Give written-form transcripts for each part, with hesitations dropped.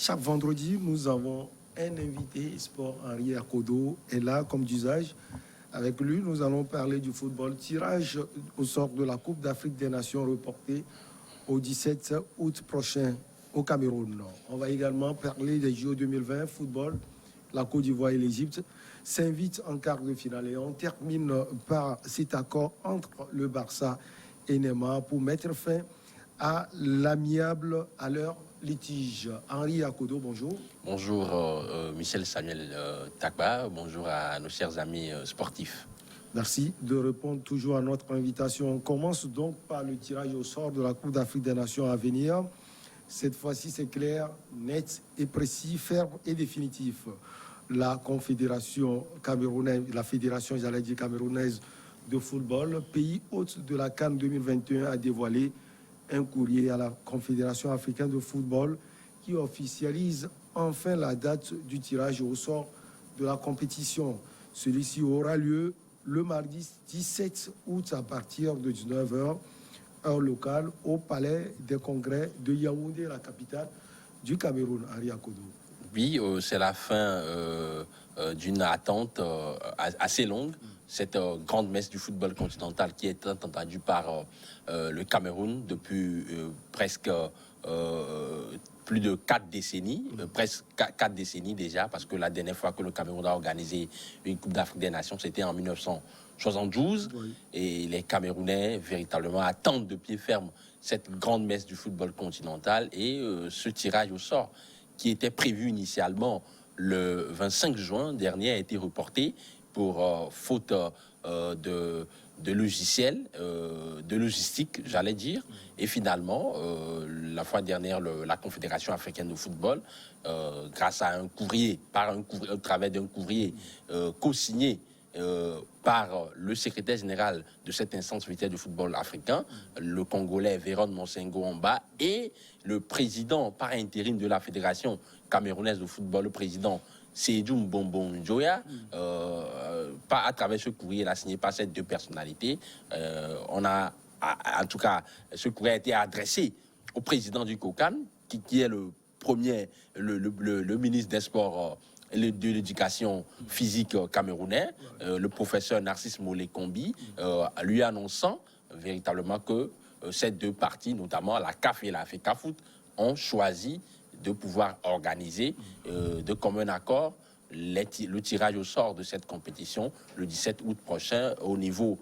Chaque vendredi, nous avons un invité sport, Henri Akodo, est là comme d'usage. Avec lui, nous allons parler du football. Tirage au sort de la Coupe d'Afrique des Nations reportée au 17 août prochain au Cameroun. On va également parler des JO 2020, football. La Côte d'Ivoire et l'Égypte s'invitent en quart de finale. Et on termine par cet accord entre le Barça et Neymar pour mettre fin à l'amiable à leur litige. Henri Akodo, bonjour. Bonjour Michel Samuel Takba, bonjour à nos chers amis sportifs. Merci de répondre toujours à notre invitation. On commence donc par le tirage au sort de la Coupe d'Afrique des Nations à venir. Cette fois-ci, c'est clair, net et précis, ferme et définitif. La Confédération camerounaise, la Fédération, j'allais dire camerounaise de football, pays hôte de la CAN 2021, a dévoilé un courrier à la Confédération africaine de football qui officialise enfin la date du tirage au sort de la compétition. Celui-ci aura lieu le mardi 17 août à partir de 19h, heure locale, au Palais des Congrès de Yaoundé, la capitale du Cameroun, Henri Akodo. Oui, c'est la fin d'une attente assez longue. Cette grande messe du football continental qui est entendue par le Cameroun depuis presque plus de 4 décennies, presque 4 décennies déjà, parce que la dernière fois que le Cameroun a organisé une Coupe d'Afrique des Nations, c'était en 1972. Oui. Et les Camerounais, véritablement, attendent de pied ferme cette grande messe du football continental et ce tirage au sort qui était prévu initialement le 25 juin dernier a été reporté pour faute de logiciel, de logistique, j'allais dire. Et finalement, la fois dernière, la Confédération africaine de football, grâce à un courrier, au travers d'un courrier co-signé par le secrétaire général de cette instance militaire du football africain, le Congolais Véron Monsengo Amba, et le président par intérim de la Fédération camerounaise de football, le président Seydou Mbombo Njoya, à travers ce courrier signé par ces deux personnalités, en tout cas, ce courrier a été adressé au président du COCAN, qui est le premier, le ministre des Sports de l'éducation physique camerounais, le professeur Narcisse Molé Kombi, lui annonçant véritablement que ces deux parties, notamment la CAF et la FECAFOOT, ont choisi de pouvoir organiser de commun accord le tirage au sort de cette compétition le 17 août prochain au niveau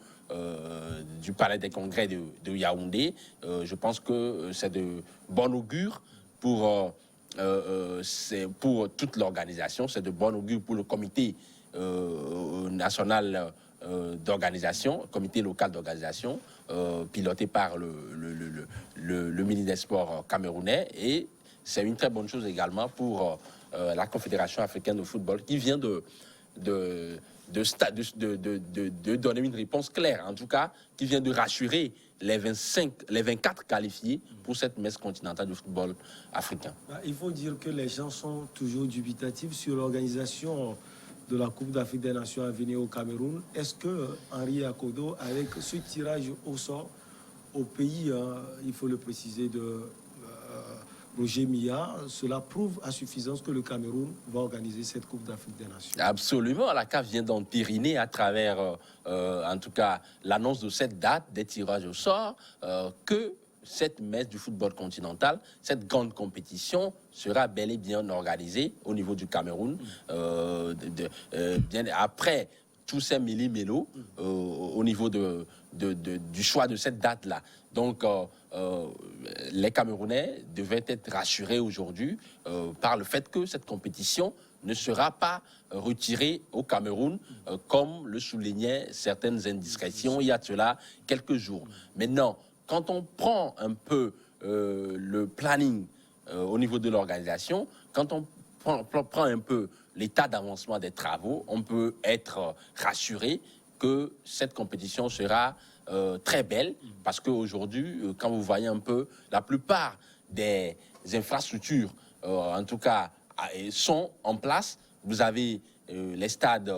du Palais des Congrès de Yaoundé. Je pense que c'est de bon augure pour toute l'organisation, c'est de bon augure pour le comité national d'organisation, comité local d'organisation, piloté par le ministre des Sports camerounais, et c'est une très bonne chose également pour la Confédération africaine de football qui vient de donner une réponse claire, en tout cas, qui vient de rassurer les 24 qualifiés pour cette messe continentale du football africain. Il faut dire que les gens sont toujours dubitatifs sur l'organisation de la Coupe d'Afrique des Nations à venir au Cameroun. Est-ce que Henri Akodo, avec ce tirage au sort au pays, il faut le préciser, de Roger Milla, cela prouve à suffisance que le Cameroun va organiser cette Coupe d'Afrique des Nations? Absolument, la CAF vient d'entériner à travers, en tout cas, l'annonce de cette date des tirages au sort, que cette messe du football continental, cette grande compétition sera bel et bien organisée au niveau du Cameroun, bien après tous ces méli-mélos au niveau du choix de cette date-là. Donc, les Camerounais devaient être rassurés aujourd'hui par le fait que cette compétition ne sera pas retirée au Cameroun, comme le soulignaient certaines indiscrétions il y a de cela quelques jours. Maintenant, quand on prend un peu le planning au niveau de l'organisation, quand on prend un peu l'état d'avancement des travaux, on peut être rassuré que cette compétition sera très belle, parce qu'aujourd'hui, quand vous voyez un peu, la plupart des infrastructures, en tout cas, sont en place. Vous avez les stades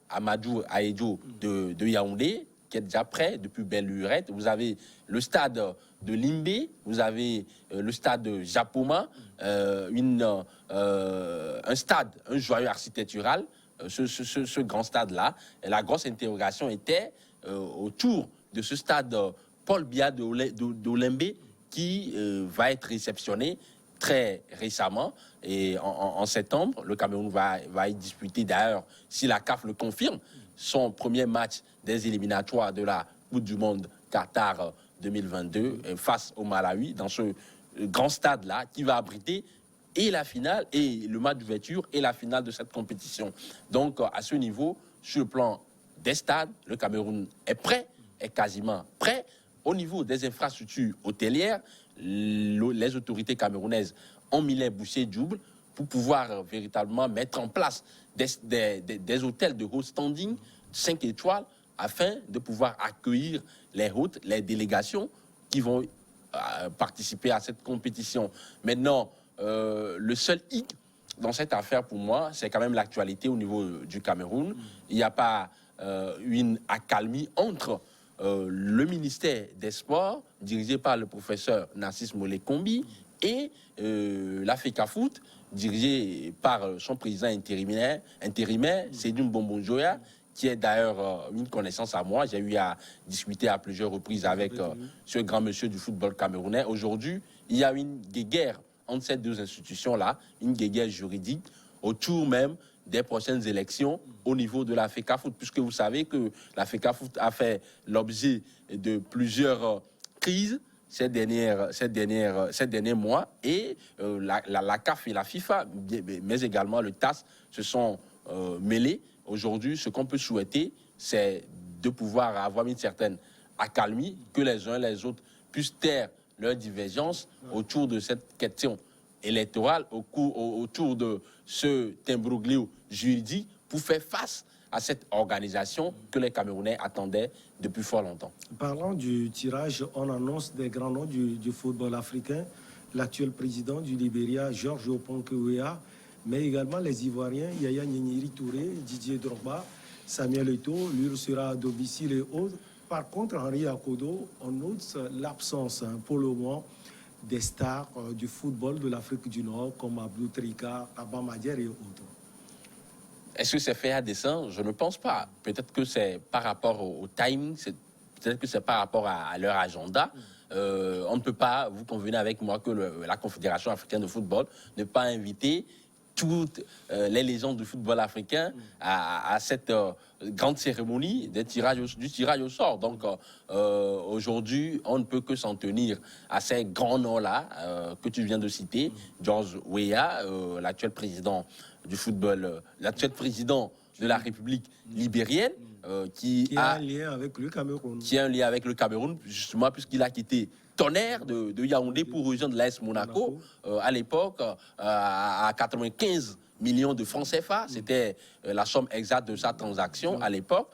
Amadou Ahidjo de Yaoundé, qui est déjà prêt depuis belle lurette. Vous avez le stade de Limbe, vous avez le stade de Japoma, un stade, un joyau architectural, ce grand stade-là. Et la grosse interrogation était autour de ce stade Paul Biya d'Olembe qui va être réceptionné très récemment et en septembre. Le Cameroun va y disputer d'ailleurs, si la CAF le confirme, son premier match des éliminatoires de la Coupe du Monde Qatar 2022 face au Malawi dans ce grand stade-là qui va abriter et la finale et le match d'ouverture et la finale de cette compétition. Donc à ce niveau, sur le plan des stades, le Cameroun est prêt, est quasiment prêt. Au niveau des infrastructures hôtelières, les autorités camerounaises ont mis les bouchées doubles pour pouvoir véritablement mettre en place des hôtels de haut standing 5 étoiles afin de pouvoir accueillir les hôtes, les délégations qui vont participer à cette compétition. Maintenant, le seul hic dans cette affaire pour moi, c'est quand même l'actualité au niveau du Cameroun. Il n'y a pas une accalmie entre le ministère des Sports, dirigé par le professeur Narcisse Mollet-Kombi, et la FECAFOOT, dirigée par son président intérimaire Seydou Mbombo-Njoya, qui est d'ailleurs une connaissance à moi. J'ai eu à discuter à plusieurs reprises avec ce grand monsieur du football camerounais. Aujourd'hui, il y a une guéguerre entre ces deux institutions-là, une guéguerre juridique autour même des prochaines élections au niveau de la FECAFOOT, puisque vous savez que la FECAFOOT a fait l'objet de plusieurs crises ces derniers mois, et la CAF et la FIFA, mais également le TAS, se sont mêlés. Aujourd'hui, ce qu'on peut souhaiter, c'est de pouvoir avoir une certaine accalmie, que les uns et les autres puissent taire leurs divergences autour de cette question électorale, autour de ce imbroglio juridique, pour faire face à cette organisation que les Camerounais attendaient depuis fort longtemps. Parlant du tirage, on annonce des grands noms du football africain. L'actuel président du Libéria, Georges Oponke-Weah, mais également les Ivoiriens, Yaya Nyenyeri Touré, Didier Drogba, Samuel Eto'o, lui sera à domicile et autres. Par contre, Henri Akodo, on note l'absence pour le moment des stars du football de l'Afrique du Nord comme Abdou Trika, Abba Madière et autres. Est-ce que c'est fait à dessein? Je ne pense pas. Peut-être que c'est par rapport au timing, peut-être que c'est par rapport à leur agenda. On ne peut pas, vous convenez avec moi, que la Confédération africaine de football ne peut pas inviter toutes les légendes du football africain à cette grande cérémonie du tirage au sort. Donc aujourd'hui, on ne peut que s'en tenir à ces grands noms-là que tu viens de citer. George Weah, l'actuel président du football, l'actuel président de la République libérienne, qui a un lien avec le Cameroun. Qui a un lien avec le Cameroun, justement, puisqu'il a quitté Tonnerre de Yaoundé pour rejoindre l'AS Monaco. À l'époque, à 95 millions de francs CFA. C'était la somme exacte de sa transaction à l'époque.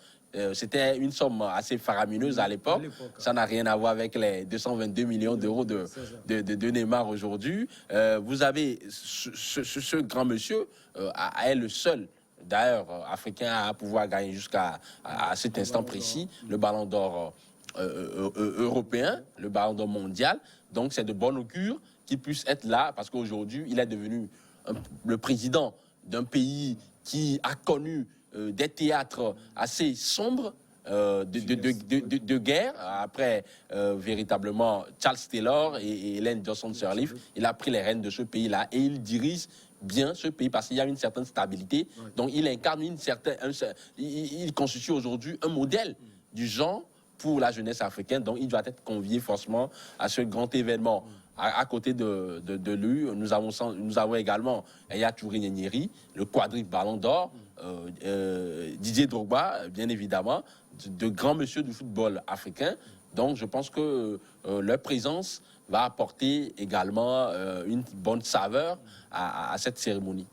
C'était une somme assez faramineuse à l'époque. Ça n'a rien à voir avec les 222 millions d'euros de Neymar aujourd'hui. Vous avez ce grand monsieur est le seul, d'ailleurs, africain à pouvoir gagner jusqu'à cet instant précis le ballon d'or européen, le ballon d'or mondial. Donc c'est de bon augure qu'il puisse être là, parce qu'aujourd'hui, il est devenu le président d'un pays qui a connu des théâtres assez sombres de guerre. Après, véritablement, Charles Taylor et Ellen Johnson Sirleaf, il a pris les rênes de ce pays-là et il dirige bien ce pays parce qu'il y a une certaine stabilité. Donc, il incarne il constitue aujourd'hui un modèle du genre pour la jeunesse africaine. Donc, il doit être convié forcément à ce grand événement. À côté de lui, nous avons également Yaya Touré Nyenyeri, le quadruple ballon d'or, Didier Drogba, bien évidemment, de grands messieurs du football africain. Donc, je pense que leur présence va apporter également une bonne saveur à cette cérémonie.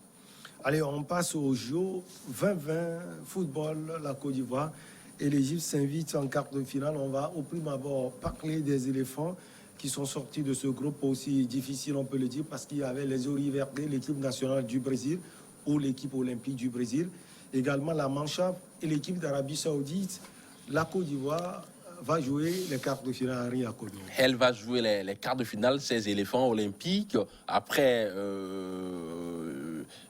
Allez, on passe au JO 2020, football, la Côte d'Ivoire. Et l'Égypte s'invite en quart de finale. On va au prime abord parler des éléphants qui sont sortis de ce groupe aussi difficile, on peut le dire, parce qu'il y avait les Oriverde, l'équipe nationale du Brésil ou l'équipe olympique du Brésil. Également la Mannschaft et l'équipe d'Arabie Saoudite la Côte d'Ivoire va jouer les quarts de finale à Henri Akodo. Elle va jouer les quarts de finale, ces éléphants olympiques, après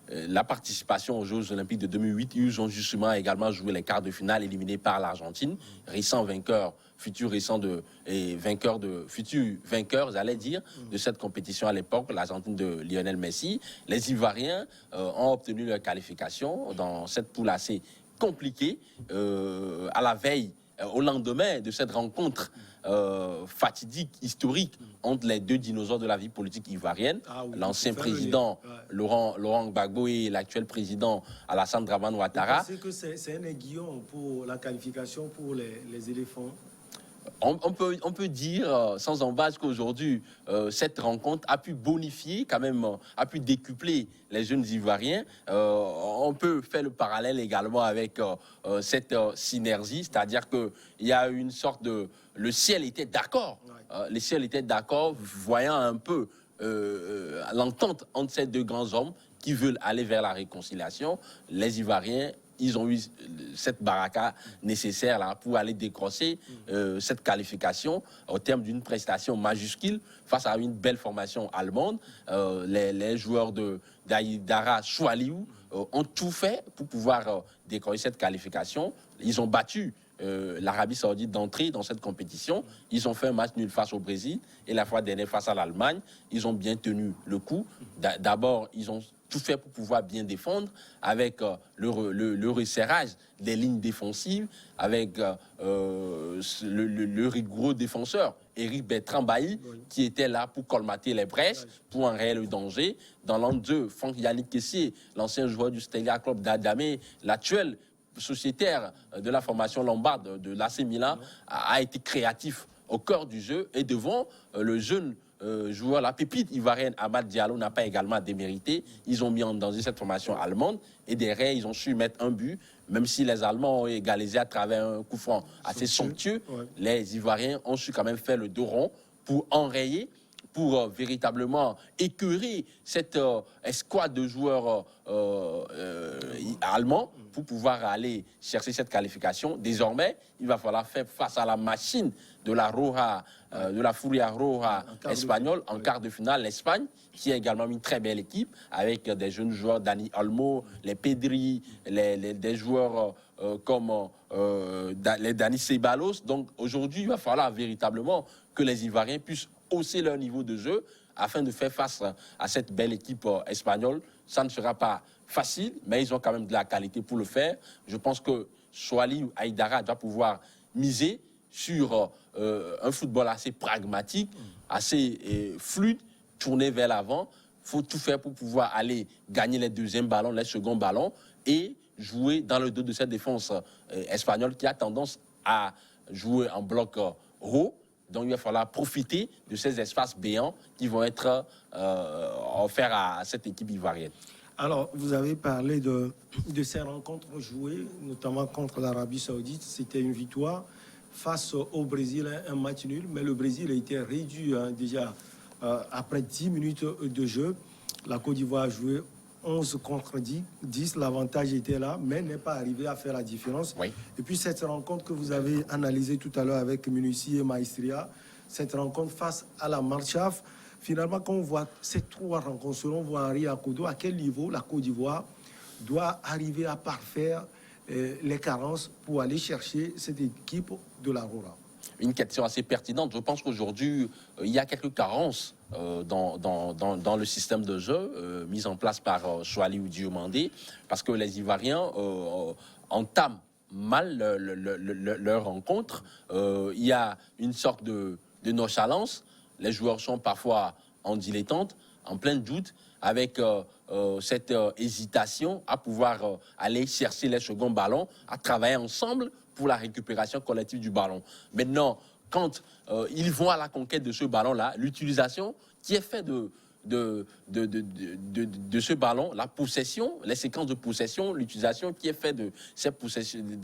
la participation aux Jeux olympiques de 2008. Ils ont justement également joué les quarts de finale éliminés par l'Argentine, récent vainqueur, futurs vainqueurs, j'allais dire, de cette compétition à l'époque, l'Argentine de Lionel Messi. Les Ivoiriens ont obtenu leur qualification dans cette poule assez compliquée à la veille, au lendemain de cette rencontre fatidique, historique entre les deux dinosaures de la vie politique ivoirienne, l'ancien président Laurent Gbagbo et l'actuel président Alassane Dramane Ouattara. Vous pensez que c'est un aiguillon pour la qualification pour les éléphants? On peut dire sans embâche qu'aujourd'hui, cette rencontre a pu bonifier, quand même, a pu décupler les jeunes Ivoiriens. On peut faire le parallèle également avec cette synergie, c'est-à-dire qu'il y a une sorte de... Le ciel était d'accord. Le ciel était d'accord, voyant un peu l'entente entre ces deux grands hommes qui veulent aller vers la réconciliation. Les Ivoiriens, ils ont eu cette baraka nécessaire là pour aller décrocher cette qualification au terme d'une prestation majuscule face à une belle formation allemande. Les joueurs d'Aïdara Choualiou ont tout fait pour pouvoir décrocher cette qualification. Ils ont battu l'Arabie Saoudite d'entrée dans cette compétition. Ils ont fait un match nul face au Brésil et la fois dernière face à l'Allemagne. Ils ont bien tenu le coup. D'abord, ils ont tout fait pour pouvoir bien défendre avec le resserrage des lignes défensives, avec le rigoureux défenseur Éric Bertrand Bailly, qui était là pour colmater les brèches, pour un réel danger. Dans l'an 2, Franck Yannick Kessié, l'ancien joueur du Stella Club d'Adamé, l'actuel sociétaire de la formation lombarde de l'AC Milan, a été créatif au cœur du jeu et devant le jeune joueur, la pépite ivoirienne Amad Diallo n'a pas également démérité. Ils ont mis en danger cette formation allemande et derrière, ils ont su mettre un but, même si les Allemands ont égalisé à travers un coup franc assez somptueux. Les Ivoiriens ont su quand même faire le dos rond pour enrayer, pour véritablement écœurer cette escouade de joueurs allemands pour pouvoir aller chercher cette qualification. Désormais, il va falloir faire face à la machine de la Roja, de la Furia Roja espagnole en quart de finale, l'Espagne, qui a également une très belle équipe avec des jeunes joueurs, Dani Olmo, les Pedri, des joueurs comme les Dani Ceballos. Donc aujourd'hui, il va falloir véritablement que les Ivoiriens puissent hausser leur niveau de jeu afin de faire face à cette belle équipe espagnole. Ça ne sera pas facile, mais ils ont quand même de la qualité pour le faire. Je pense que Choualiou Aïdara doit pouvoir miser sur un football assez pragmatique, assez fluide, tourné vers l'avant. Il faut tout faire pour pouvoir aller gagner les deuxièmes ballons, les seconds ballons et jouer dans le dos de cette défense espagnole qui a tendance à jouer en bloc haut. Donc, il va falloir profiter de ces espaces béants qui vont être offerts à cette équipe ivoirienne. Alors, vous avez parlé de ces rencontres jouées, notamment contre l'Arabie Saoudite. C'était une victoire face au Brésil, un match nul. Mais le Brésil a été réduit déjà après 10 minutes de jeu. La Côte d'Ivoire a joué 11 contre 10. L'avantage était là, mais n'est pas arrivé à faire la différence. Oui. Et puis cette rencontre que vous avez analysée tout à l'heure avec Minucci et Maestria, cette rencontre face à la Marchaf, finalement, quand on voit ces trois rencontres, selon vous, Henri Akodo, à quel niveau la Côte d'Ivoire doit arriver à parfaire les carences pour aller chercher cette équipe de la Rora? Une question assez pertinente. Je pense qu'aujourd'hui, il y a quelques carences dans le système de jeu mis en place par Choualiou Diomandé, parce que les Ivoiriens entament mal leur rencontre. Il y a une sorte de nonchalance. Les joueurs sont parfois en dilettante, en plein doute, avec cette hésitation à pouvoir aller chercher les seconds ballons, à travailler ensemble pour la récupération collective du ballon. Maintenant, quand ils vont à la conquête de ce ballon-là, l'utilisation qui est faite de ce ballon, la possession, les séquences de possession, l'utilisation qui est faite de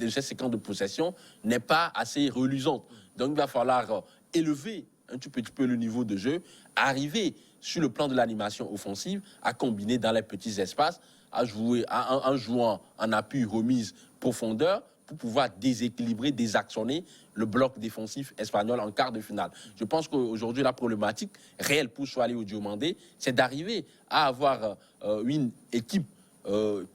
ces séquences de possession n'est pas assez reluisante. Donc, il va falloir élever un tout petit peu le niveau de jeu, arriver sur le plan de l'animation offensive, à combiner dans les petits espaces, à jouer en jouant en appui, remise, profondeur, pour pouvoir déséquilibrer, désactionner le bloc défensif espagnol en quart de finale. Je pense qu'aujourd'hui, la problématique réelle pour Soalé Diomandé, c'est d'arriver à avoir une équipe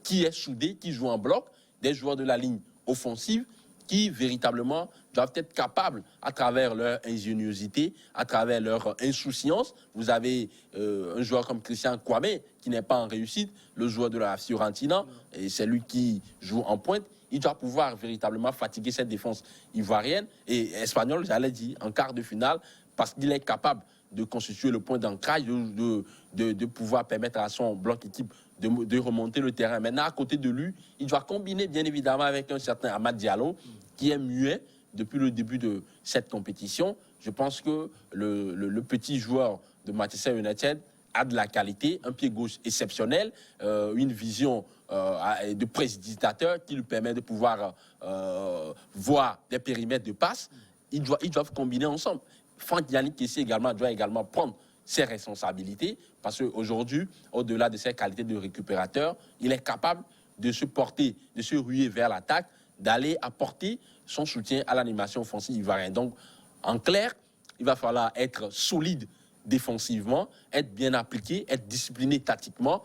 qui est soudée, qui joue en bloc, des joueurs de la ligne offensive qui véritablement doivent être capables, à travers leur ingéniosité, à travers leur insouciance. Vous avez un joueur comme Christian Kwame, qui n'est pas en réussite, le joueur de la Fiorentina, et c'est lui qui joue en pointe. Il doit pouvoir véritablement fatiguer cette défense ivoirienne et espagnole, j'allais dire, en quart de finale, parce qu'il est capable de constituer le point d'ancrage, de pouvoir permettre à son bloc équipe de remonter le terrain. Maintenant, à côté de lui, il doit combiner bien évidemment avec un certain Amad Diallo, qui est muet depuis le début de cette compétition. Je pense que le petit joueur de Manchester United a de la qualité, un pied gauche exceptionnel, une vision de précipitateur qui lui permet de pouvoir voir des périmètres de passe. Ils doivent combiner ensemble. Franck Yannick Kessié également doit également prendre ses responsabilités, parce qu'aujourd'hui, au-delà de ses qualités de récupérateur, il est capable de se porter, de se ruer vers l'attaque, d'aller apporter son soutien à l'animation offensive ivoirienne. Donc, en clair, il va falloir être solide défensivement, être bien appliqué, être discipliné tactiquement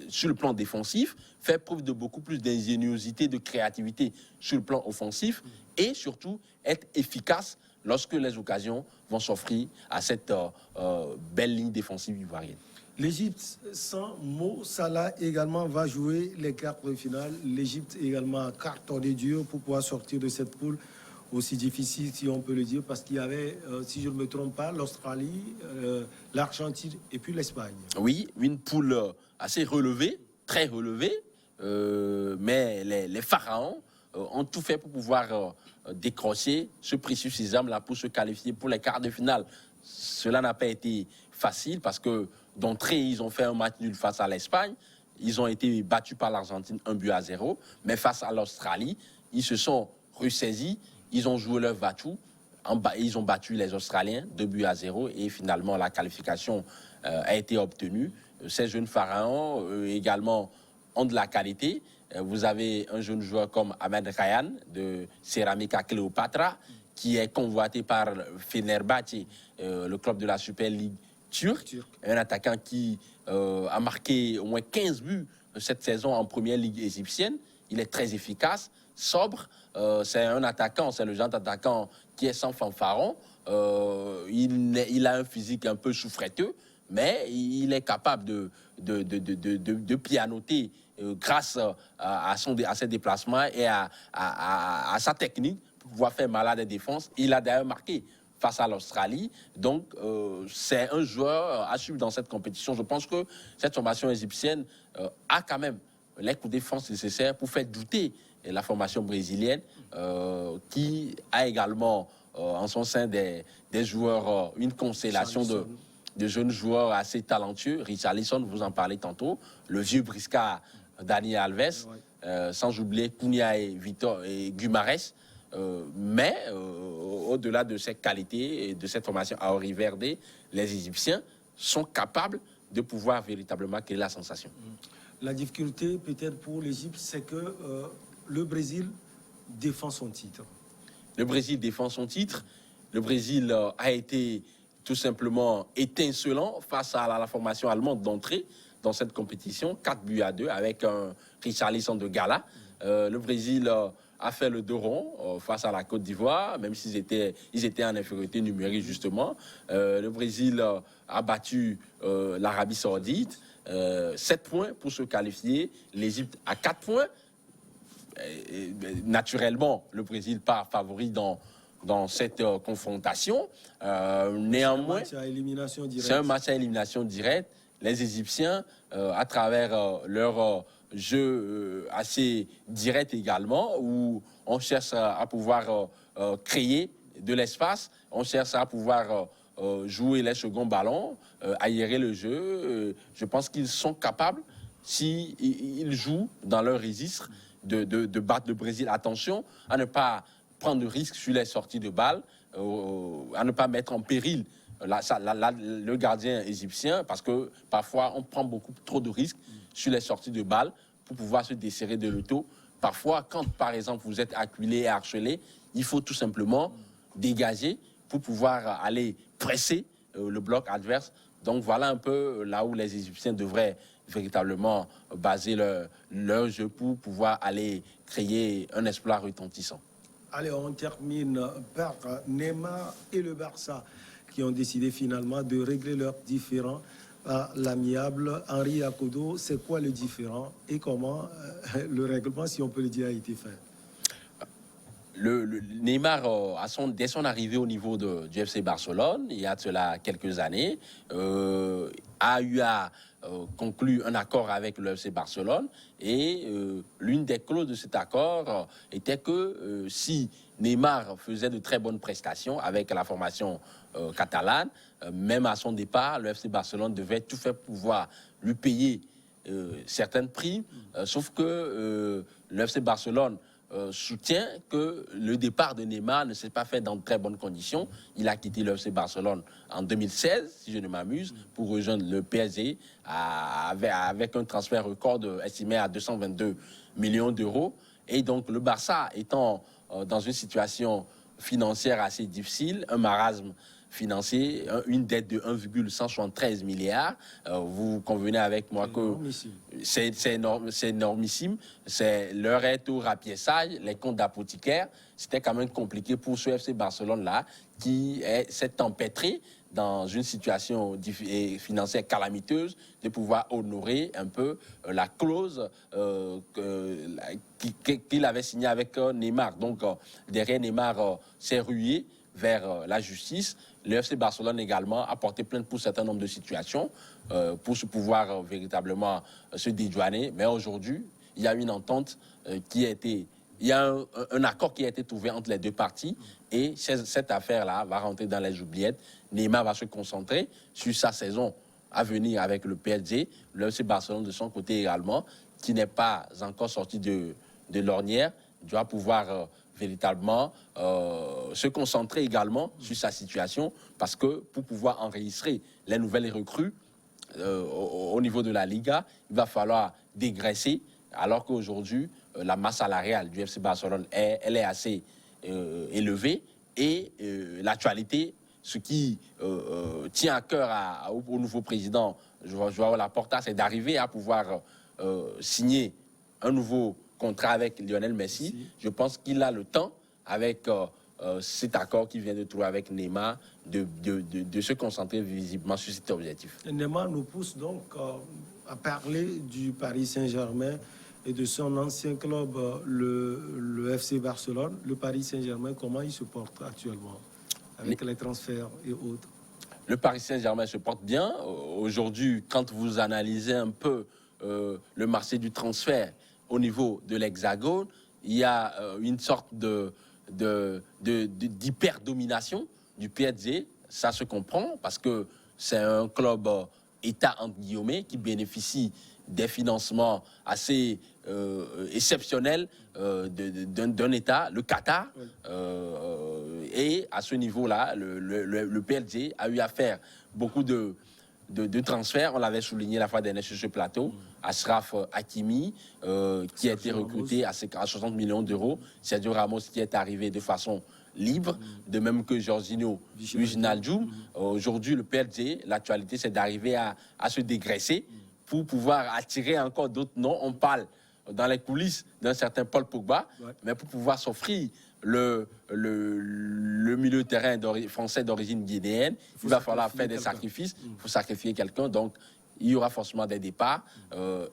sur le plan défensif, faire preuve de beaucoup plus d'ingéniosité, de créativité sur le plan offensif et surtout être efficace lorsque les occasions vont s'offrir à cette belle ligne défensive ivoirienne. L'Égypte, sans Mo Salah, également va jouer les quarts de finale. L'Égypte également cartonné dur pour pouvoir sortir de cette poule aussi difficile, si on peut le dire, parce qu'il y avait, si je ne me trompe pas, l'Australie, l'Argentine et puis l'Espagne. Oui, une poule assez relevée, très relevée, mais les pharaons ont tout fait pour pouvoir décrocher ce précieux sésame-là pour se qualifier pour les quarts de finale. Cela n'a pas été facile parce que d'entrée, ils ont fait un match nul face à l'Espagne. Ils ont été battus par l'Argentine 1-0, mais face à l'Australie, ils se sont ressaisis, ils ont joué leur va-tout, ils ont battu les Australiens 2-0 et finalement la qualification a été obtenue. Ces jeunes pharaons également ont de la qualité. Vous avez un jeune joueur comme Ahmed Ryan de Ceramica Cléopatra qui est convoité par Fenerbahçe, le club de la Super League turque. Un attaquant qui a marqué au moins 15 buts cette saison en première ligue égyptienne. Il est très efficace, sobre. C'est un attaquant, c'est le genre d'attaquant qui est sans fanfaron. Il a un physique un peu souffreteux, mais il est capable de pianoter grâce à ses déplacements et à sa technique pour pouvoir faire mal à des défenses. Il a d'ailleurs marqué face à l'Australie. Donc, c'est un joueur à suivre dans cette compétition. Je pense que cette formation égyptienne a quand même les coups de défense nécessaires pour faire douter la formation brésilienne, qui a également en son sein des joueurs, une constellation de jeunes joueurs assez talentueux. Richarlison, vous en parlez tantôt, le vieux briscard Dani Alves, sans oublier Cunha et Vitor et Guimarães. Mais au-delà de cette qualité et de cette formation à Ori Verde, les Égyptiens sont capables de pouvoir véritablement créer la sensation. La difficulté peut-être pour l'Égypte, c'est que le Brésil défend son titre. Le Brésil défend son titre. Le Brésil a été tout simplement étincelant face à la formation allemande d'entrée dans cette compétition, 4-2 avec un Richarlison de gala. Le Brésil a fait le dos rond face à la Côte d'Ivoire, même s'ils étaient en infériorité numérique justement. Le Brésil a battu l'Arabie Saoudite. 7 points pour se qualifier. L'Égypte a 4 points. Naturellement, le Brésil part favori dans cette confrontation. Néanmoins, c'est un match à élimination directe. Les Égyptiens, à travers leur jeu assez direct également, où on cherche à pouvoir créer de l'espace, on cherche à pouvoir jouer les seconds ballons, aérer le jeu. Je pense qu'ils sont capables, s'ils jouent dans leur registre, de battre le Brésil. Attention à ne pas prendre de risques sur les sorties de balles, à ne pas mettre en péril le gardien égyptien, parce que parfois on prend beaucoup trop de risques sur les sorties de balles pour pouvoir se desserrer de l'auto parfois, quand par exemple vous êtes acculé et harcelé, il faut tout simplement dégager pour pouvoir aller presser le bloc adverse. Donc voilà un peu là où les Égyptiens devraient véritablement baser leur jeu pour pouvoir aller créer un exploit retentissant. Allez, on termine par Neymar et le Barça qui ont décidé finalement de régler leurs différends à l'amiable. Henri Akodo, c'est quoi le différend et comment le règlement, si on peut le dire, a été fait? Le Neymar, dès son arrivée au niveau du FC Barcelone, il y a de cela quelques années, a eu à conclure un accord avec le FC Barcelone et l'une des clauses de cet accord était que si Neymar faisait de très bonnes prestations avec la formation catalane, même à son départ, le FC Barcelone devait tout faire pour pouvoir lui payer certaines primes, sauf que le FC Barcelone soutient que le départ de Neymar ne s'est pas fait dans de très bonnes conditions. Il a quitté le FC Barcelone en 2016, si je ne m'amuse, pour rejoindre le PSG avec un transfert record estimé à 222 millions d'euros. Et donc le Barça étant dans une situation financière assez difficile, un marasme financier, une dette de 1,173 milliards. Vous convenez avec moi que c'est énormissime. L'heure est au rapiessage, les comptes d'apothicaire. C'était quand même compliqué pour ce FC Barcelone-là qui s'est empêtré dans une situation financière calamiteuse de pouvoir honorer un peu la clause qu'il avait signée avec Neymar. Donc, derrière Neymar s'est rué vers la justice. Le FC Barcelone également a porté plainte pour un certain nombre de situations pour pouvoir véritablement se dédouaner. Mais aujourd'hui, il y a une entente qui a été... Il y a un accord qui a été trouvé entre les deux parties et cette affaire-là va rentrer dans les oubliettes. Neymar va se concentrer sur sa saison à venir avec le PSG. Le FC Barcelone de son côté également, qui n'est pas encore sorti de l'ornière, doit pouvoir... véritablement se concentrer également sur sa situation parce que pour pouvoir enregistrer les nouvelles recrues au niveau de la Liga, il va falloir dégraisser alors qu'aujourd'hui, la masse salariale du FC Barcelone, elle est assez élevée et l'actualité, ce qui tient à cœur au nouveau président João Laporta, c'est d'arriver à pouvoir signer un nouveau contrat avec Lionel Messi. Je pense qu'il a le temps, avec cet accord qu'il vient de trouver avec Neymar, de se concentrer visiblement sur cet objectif. Neymar nous pousse donc à parler du Paris Saint-Germain et de son ancien club, le FC Barcelone. Le Paris Saint-Germain, comment il se porte actuellement avec les transferts et autres? Le Paris Saint-Germain se porte bien. Aujourd'hui, quand vous analysez un peu le marché du transfert, au niveau de l'Hexagone, il y a une sorte d'hyper-domination du PSG. Ça se comprend parce que c'est un club État, entre guillemets, qui bénéficie des financements assez exceptionnels d'un État, le Qatar. Et à ce niveau-là, le PSG a eu à faire beaucoup de transferts. On l'avait souligné la fois dernière sur ce plateau. Ashraf Hakimi, qui a été recruté à 60 millions d'euros. Sergio Ramos, qui est arrivé de façon libre, de même que Jorginho Wijnaldum. Aujourd'hui, le PSG, l'actualité, c'est d'arriver à se dégraisser pour pouvoir attirer encore d'autres noms. On parle dans les coulisses d'un certain Paul Pogba, mais pour pouvoir s'offrir le milieu de terrain français d'origine guinéenne, il va falloir faire des sacrifices, il faut sacrifier quelqu'un, donc il y aura forcément des départs,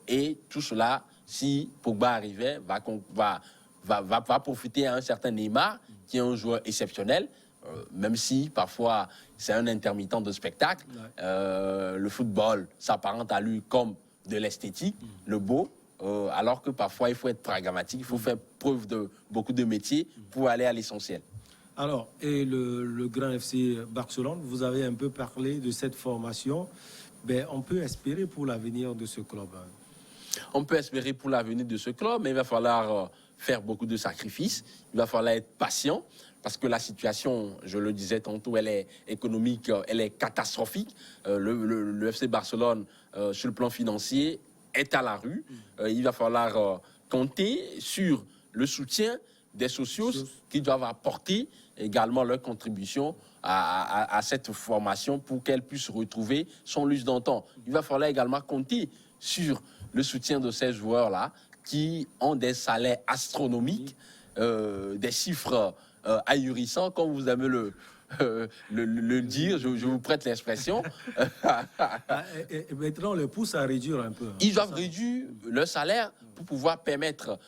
et tout cela, si Pogba arrivait, va profiter à un certain Neymar, qui est un joueur exceptionnel, même si parfois c'est un intermittent de spectacle. Le football s'apparente à lui comme de l'esthétique, le beau, alors que parfois il faut être pragmatique, il faut faire preuve de beaucoup de métiers pour aller à l'essentiel. Alors, et le grand FC Barcelone, vous avez un peu parlé de cette formation. Ben, on peut espérer pour l'avenir de ce club. On peut espérer pour l'avenir de ce club, mais il va falloir faire beaucoup de sacrifices. Il va falloir être patient parce que la situation, je le disais tantôt, elle est économique, elle est catastrophique. Le FC Barcelone, sur le plan financier, est à la rue. Il va falloir compter sur le soutien des socios qui doivent apporter également leur contribution à cette formation pour qu'elle puisse retrouver son luxe d'antan. Il va falloir également compter sur le soutien de ces joueurs-là qui ont des salaires astronomiques, des chiffres ahurissants, comme vous aimez le dire, je vous prête l'expression. Et maintenant, on les pousse à réduire un peu. Ils doivent réduire leur salaire pour pouvoir permettre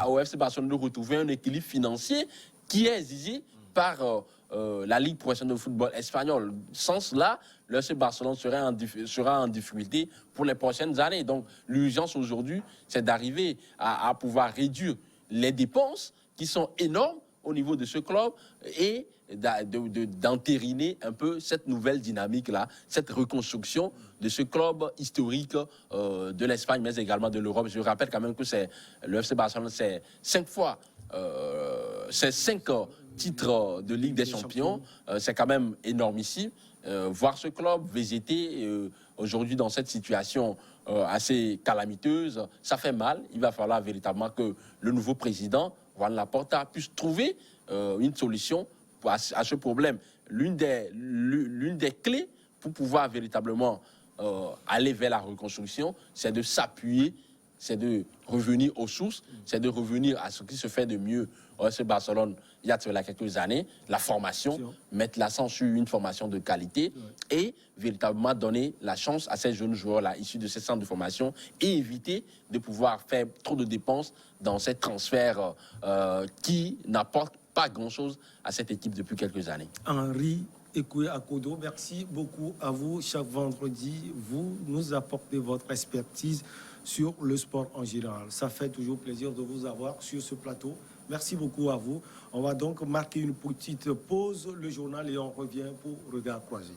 au FC Barcelone de retrouver un équilibre financier qui est exigé par la Ligue professionnelle de football espagnole. Sans cela, le FC Barcelone sera en difficulté pour les prochaines années. Donc, l'urgence aujourd'hui, c'est d'arriver à pouvoir réduire les dépenses qui sont énormes au niveau de ce club et d'entériner un peu cette nouvelle dynamique-là, cette reconstruction de ce club historique de l'Espagne, mais également de l'Europe. Je rappelle quand même que le FC Barcelone, c'est 5 fois, c'est 5 titres de Ligue des Champions. C'est quand même énormissime. Voir ce club végéter aujourd'hui dans cette situation assez calamiteuse, ça fait mal. Il va falloir véritablement que le nouveau président, Juan Laporta, puisse trouver une solution à ce problème. L'une des clés pour pouvoir véritablement aller vers la reconstruction, c'est de s'appuyer, c'est de revenir aux sources, c'est de revenir à ce qui se fait de mieux au FC Barcelone il y a quelques années, la formation, mettre l'accent sur une formation de qualité et véritablement donner la chance à ces jeunes joueurs-là issus de ces centres de formation et éviter de pouvoir faire trop de dépenses dans ces transferts qui n'apportent pas grand-chose à cette équipe depuis quelques années. Henri Ekoué Akodo, merci beaucoup à vous. Chaque vendredi, vous nous apportez votre expertise sur le sport en général. Ça fait toujours plaisir de vous avoir sur ce plateau. Merci beaucoup à vous. On va donc marquer une petite pause, le journal, et on revient pour Regard Croisé.